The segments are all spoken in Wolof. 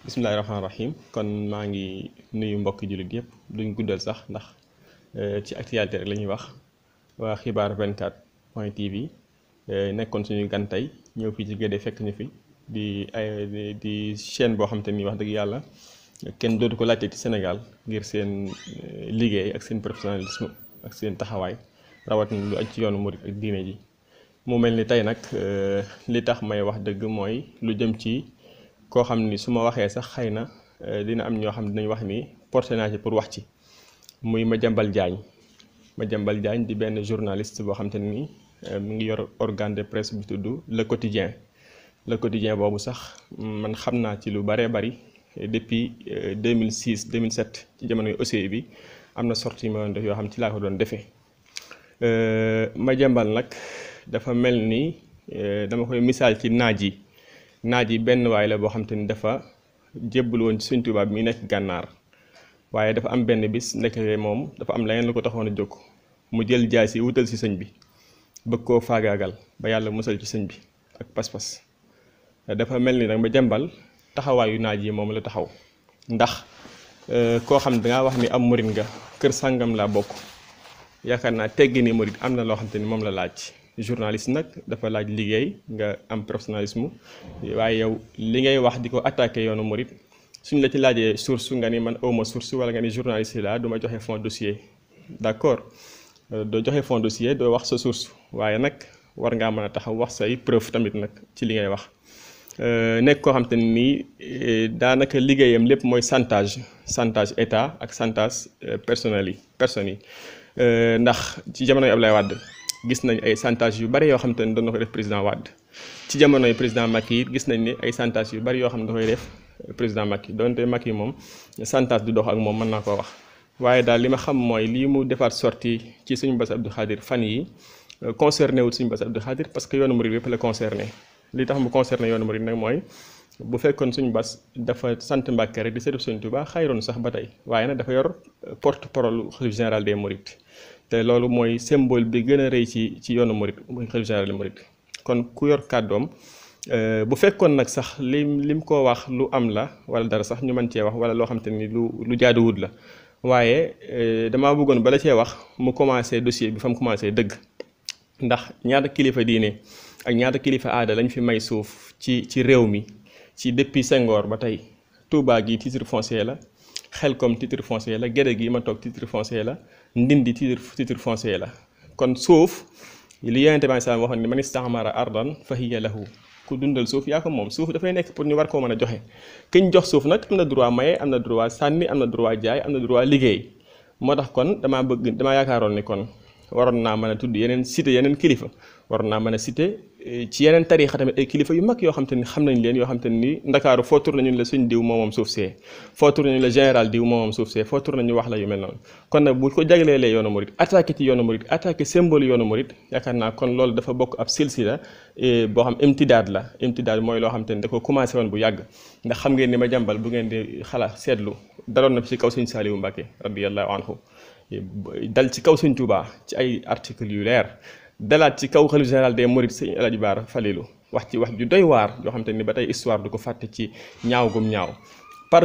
Bismillahirrahmanirrahim. Kon maa ngi nuyu mbokki jullit yëpp duñ guddal sax ndax ci actualité rek la ñuy wax waa xibaar 24.tv nekkoon suñu gan tey ñëw fii ci Guédé fekk ñu fi di chaîne boo xam te ni wax dëgg yàlla kenn dootu ko laajte ci Sénégal ngir seen liggéey ak seen professionnalisme ak seen taxawaay rawatina lu aj ci yoonu murit ak diine ji. mu mel ni tey nag li tax may wax dëgg mooy lu jëm ci koo xam ni su ma waxee sax xëy na dina am ñoo xam ne dinañ wax ni porté naa ci pour wax ci muy Madiambal Diagne di benn journaliste boo xam te ni mu ngi yor organe de presse bu tudd le quotidien boobu sax man xam naa ci lu bëree bëri depuis 2006 2007 ci jamonoy OCI bi am na sortie ma def yoo xam ci laa ko doon defee Madiambal nag dafa mel ni dama koy misaal ci naaj yi benn waay la boo xam te ni dafa jébbal woon ci Sëñ Tuubaa bi muy nekk gànnaar waaye dafa am benn bis nekkee moom dafa am leneen lu ko taxoon a jóg mu jël jaay si wutal si sëñ bi bëgg koo faagaagal ba yàlla musal ci sëñ bi ak pas-pas dafa mel ni nag Madiambal taxawaayu naaj yi moom la taxaw ndax koo xam dangaa wax ni am murit nga kër sàngam laa bokk yaakaar naa teggi ni murit am na loo xam te ni moom la laaj journaliste nag dafa laaj liggéey nga am professionnalisme waaye yow li ngay wax di ko attaqué yoonu murit suñ la ci laajee source nga ni man awma source wala nga ni journaliste la du ma joxe fond dossier d'accord doo joxe fond dossier doo wax sa source waaye nag war ngaa mën a taxaw wax say preuve tamit nag ci li ngay wax nekk koo xam te nii daanaka liggéeyam lépp mooy chantage état ak chantage personnes yi ndax ci jamonoy Abdoulaye Wade gis nañ ay chantage yu bari yoo xam te ne doon na ko def président Wade ci jamonoy président Macky it gis nañ ni ay chantage yu bari yoo xam ne da koy def président Macky donte Macky moom chantage du dox ak moom mën naa koo wax waaye daal li ma xam mooy lii mu defaat sorti ci Sëñ Bass Abdou Khadir fan yi concerné wul Sëñ Bass Abdou Khadir parce que yoonu murid yëpp la concerné li tax mu concerné yoonu murid nag mooy bu fekkoon Sëñ Bass dafa sant Mbàkke rek di seetu Sëñ Tuubaa xayroon sax ba tey waaye nag dafa yor porte-parole xalifa général des mourides te loolu mooy symbole bi gën a rëy ci yoonu murid muy xalifa général des mourides kon ku yor kàddoom bu fekkoon nag sax lim ko wax lu am la wala dara sax ñu mën cee wax wala loo xam te ni lu jaaduwut la waaye damaa bëggoon bala cee wax mu commencé dossier bi fa mu commencé dëgg ndax ñaata kilifa diine ak ñaata kilifa aada lañ fi may suuf ci réew mi ci depuis Senghor ba tey Touba gi titre foncier la Xelkom titre foncier la Guédé gi ma toog titre foncier la Ndindi titre foncier la kon suuf li Yonent bi sallam waxoon ni man istaamara ardan fa hiya lahu ku dundal suuf yaa ko moom suuf dafay nekk pour ñu war koo mën a joxe kiñ jox suuf nag am na droit maye am na droit sànni am na droit jaay am na droit liggéey moo tax kon damaa yaakaaroon ni kon waroon naa mën a tudd yeneen kilifa waroon naa mën a cité ci yeneen tariixa tamit ay kilifa yu mag yoo xam te ni xam nañ leen yoo xam te ni Ndakaaru foo tourné ñu la suñ diw moomam suuf see foo tourné ñu la général diw moomam suuf see foo tourné ñu wax la yu mel noonu kon nag bu ko jagleelee yoonu murit attaqué ci yoonu murit attaqué symbole yoonu murit yaakaar naa kon loolu dafa bokk ab silsila boo xam imtidaad mooy loo xam te ni da ko commencé woon bu yàgg ndax xam ngeen ni Madiambal bu ngeen di xalaat seetlu daloon na ci kaw Sëñ Saaliwu Mbàkke radiyallahu anhu dal ci kaw Sëñ Tuubaa ci ay articles yu leer dalaat ci kaw xalifa général des mourides Sëñ El Hadji Bara Falilou wax ci wax ju doy waar yoo xam te ni ba tey histoire du ko fàtte ci ñaaw gum ñaaw par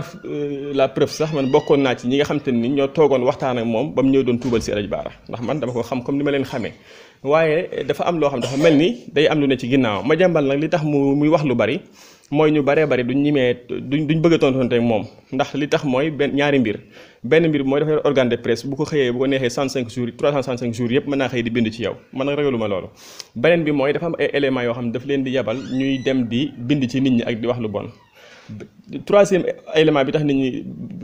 la preuve sax man bokkoon naa ci ñi nga xam te ni ñoo toogoon waxtaan ak moom ba mu ñëw doon tuubal si El Hadji Bara ndax man dama ko xam comme ni ma leen xamee waaye dafa am loo xam dafa mel ni day am lu ne ci ginnaaw Madiambal nag li tax muy wax lu bari mooy ñu baree bari duñ bëgg a tontonte ak moom ndax li tax mooy ñaari mbir benn mbir mooy dafa yor organe de presse bu ko xëyee bu ko neexee 165 jours 365 jours yëpp mën naa xëy di bind ci yow man nag ragaluma loolu beneen bi mooy dafa am ay éléments yoo xam ne daf leen di yabal ñuy dem di bind ci nit ñi ak di wax lu bon troisième élément bi tax nit ñi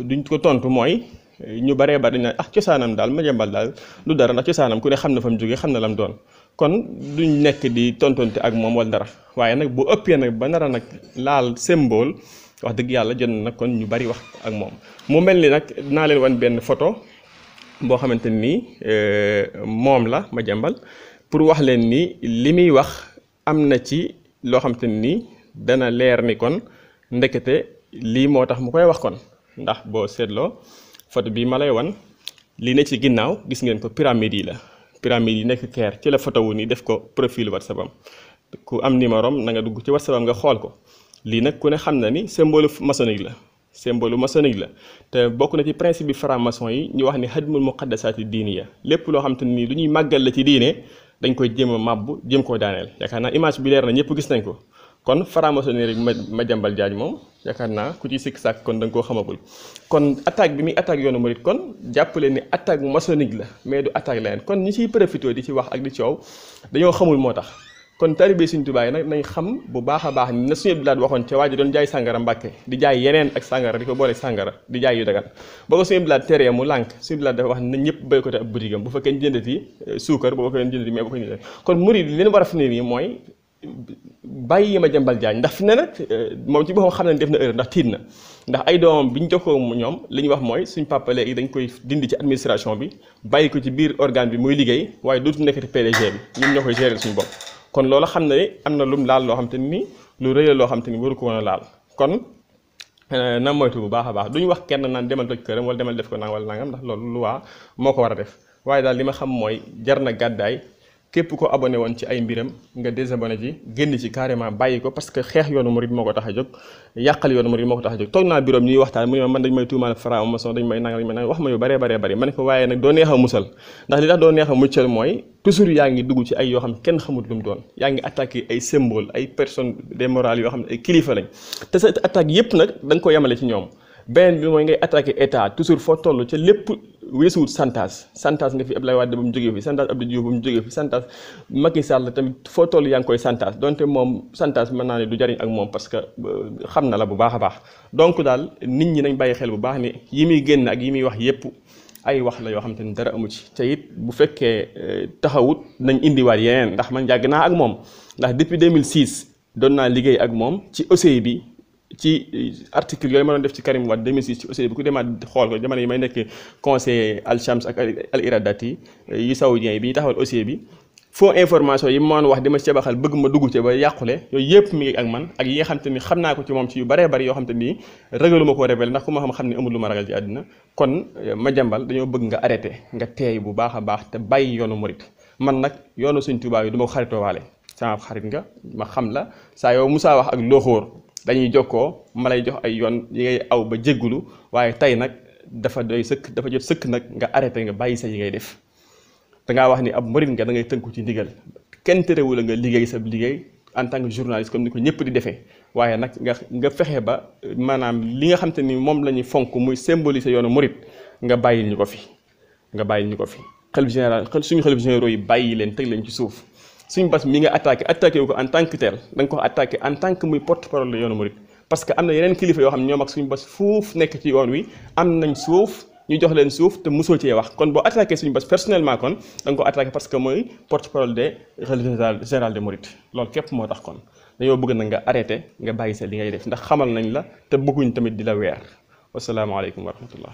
duñ ko tontu mooy ñu baree bari dañ cosaanam daal Madiambal daal du dara ndax cosaanam ku ne xam na fa mu jógee xam na lam doon kon duñ nekk di tontonte ak moom wala dara waaye nag bu ëppee nag ba nara nag laal symbole wax dëgg yàlla jot na nag kon ñu bari wax ak moom mu mel ni nag dinaa leen wan benn photo boo xamante ni moom la Madiambal pour wax leen ni li muy wax am na ci loo xamante ni dana leer ni kon ndekete lii moo tax mu koy wax kon ndax boo seetloo photo bi ma lay wan li ne ci ginnaaw gis ngeen ko pyramide yi la pyramide yi nekk Caire ci la photo wu ni def ko profil WhatsApp am ku am numéro am na nga dugg ci WhatsApp am nga xool ko lii nag ku ne xam na ni symbole maçonnique la symbole maçonnique la te bokk na ci principe bi franc-maçon yi ñu wax ni hadmul muqaddasaati diiniya lépp loo xam te ni lu ñuy màggal la ci diine dañ koy jéem a màbb jéem koo daaneel yaakaar naa image bi leer na ñëpp gis nañ ko kon franc-maçonnerie Madiambal Diagne moom yaakaar naa ku ci sikk sàkk kon da nga koo xamagul kon attaque bi muy attaque yoonu murit kon jàppale ni attaque maçonnique la mais du attaque leneen kon ñi ciy profité di ci wax ak di coow dañoo xamul moo tax kon talibé Sëriñ Tuubaa yi nag nañ xam bu baax a baax na suñu bilaat waxoon ca waa ji doon jaay sàngara Mbàkke di jaay yeneen ak sàngara di ko boole sàngara di jaay yu dagan ba ko suñu bilaat teree mu lànk suñu bilaat dafa wax ne ñëpp boycotté ab boutique am bu fekkee jëndati suukar bu fekkee jëndati mais bu ko jëndati kon murid yi leen war a fi ne nii mooy bàyyi Madiambal Diagne ndax fi ne nag moom ci boppam xam ne def na erreur ndax tiit na ndax ay doomam bi ñu jokkoo ñoom li ñu wax mooy suñ papa léegi dañ koy dindi ci administration bi bàyyi ko ci biir organe bi muy liggéey waaye dootu nekkati PDG bi ñun ñoo koy gérer suñu bopp kon loolu xam ne am na lum laal loo xam te ni lu rëy la loo xam te ni waru ko woon a laal kon na moytu bu baax a baax duñu wax kenn naan demal toj këram wala demal def ko nang wala nangam ndax loolu lu waa moo ko war a def waaye daal li ma xam mooy jar na gàddaay képp ko abonné woon ci ay mbiram nga désabonné ji génn ci carrément bàyyi ko parce que xeex yoonu murid moo ko tax a jóg yàqal yoonu murid moo ko tax a jóg toog naa bureau ñuy waxtaan mu ne ma man dañ may tuumaal franc-maçon dañ may nang wax ma yu baree bëri ma ne ko waaye nag doo neex a musal ndax li tax doo neex a muccal mooy toujours yaa ngi dugg ci ay yoo xam kenn xamut lu mu doon yaa ngi attaqué ay symbole ay personnes des morales yoo xam ne ay kilifa lañ te sa attaque yépp nag da nga ko yemale ci ñoom beneen bi mooy ngay attaqué état toujours foo toll ca lépp weesuwut santage nga fi Abdoulaye Wade ba mu jógee fi santage Abdou Diouf ba mu jógee fi santage Macky Sall tamit foo toll yaa ngi koy santage donte moom santage mën naa ne du jariñ ak moom parce que xam na la bu baax a baax donc daal nit ñi nañ bàyyi xel bu baax ni yi muy génn ak yi muy wax yépp ay wax la yoo xam te ni dara amu ci te it bu fekkee taxawut nañ indiwaat yeneen ndax man yàgg naa ak moom ndax depuis 2006 doon naa liggéey ak moom ci OCI bi ci article yooyu ma doon def ci Karim Wade 2006 ci OCI bi ku demaat xool ko jamono yi may nekk conseil Al Shams ak Al Iradati yu saoudien yi bi ñu taxawal OCI bi faux information yi ma wax dama ceebaxal bëgg ma dugg ci ba yàqule yooyu yëpp mi ngi ak man ak yi nga xam te ni xam naa ko ci moom ci yu baree bari yoo xam te ni ragaluma koo révélé ndax ku ma xam ne amul lu ma ragal ci àddina kon Madiambal dañoo bëgg nga arrêté nga teey bu baax a baax te bàyyi yoonu murit man nag yoonu Sëriñ Tuubaa yi du ma ko xaritoo waale sama xarit nga ma xam la saa yow musaa wax ak looxóor dañuy jokkoo ma lay jox ay yoon yi ngay aw ba jéggulu waaye tey nag dafa doy sëkk dafa jot sëkk nag nga arrêté nga bàyyi sa yi ngay def dangaa wax ni ab murit nga da ngay tënku ci ndigal kenn terewul nga liggéey sa liggéey en tant que journaliste comme ni ko ñëpp di defee waaye nag nga fexe ba maanaam li nga xam te ni moom la ñuy fonk muy symboliser yoonu murit nga bàyyil ñu ko fi xalif général suñu xalif généraux yi bàyyi leen teg leen ci suuf suñu bas mi nga attaqué wu ko en tant que tel da nga ko attaqué en tant que muy porte-parole la yoonu murit parce que am na yeneen kilifa yoo xam ne ñoom ak suñu bas fuuf nekk ci yoon wi am nañ suuf ñu jox leen suuf te mosoo cee wax kon boo attaqué suñu bas personnellement kon da nga ko attaqué parce que mooy porte-parole des xalif général des mourides loolu képp moo tax kon dañoo bëgg na nga arrêté nga bàyyi sa li ngay def ndax xamal nañ la te bëgguñ tamit di la weer wasalaamaaleykum wa rahmatullah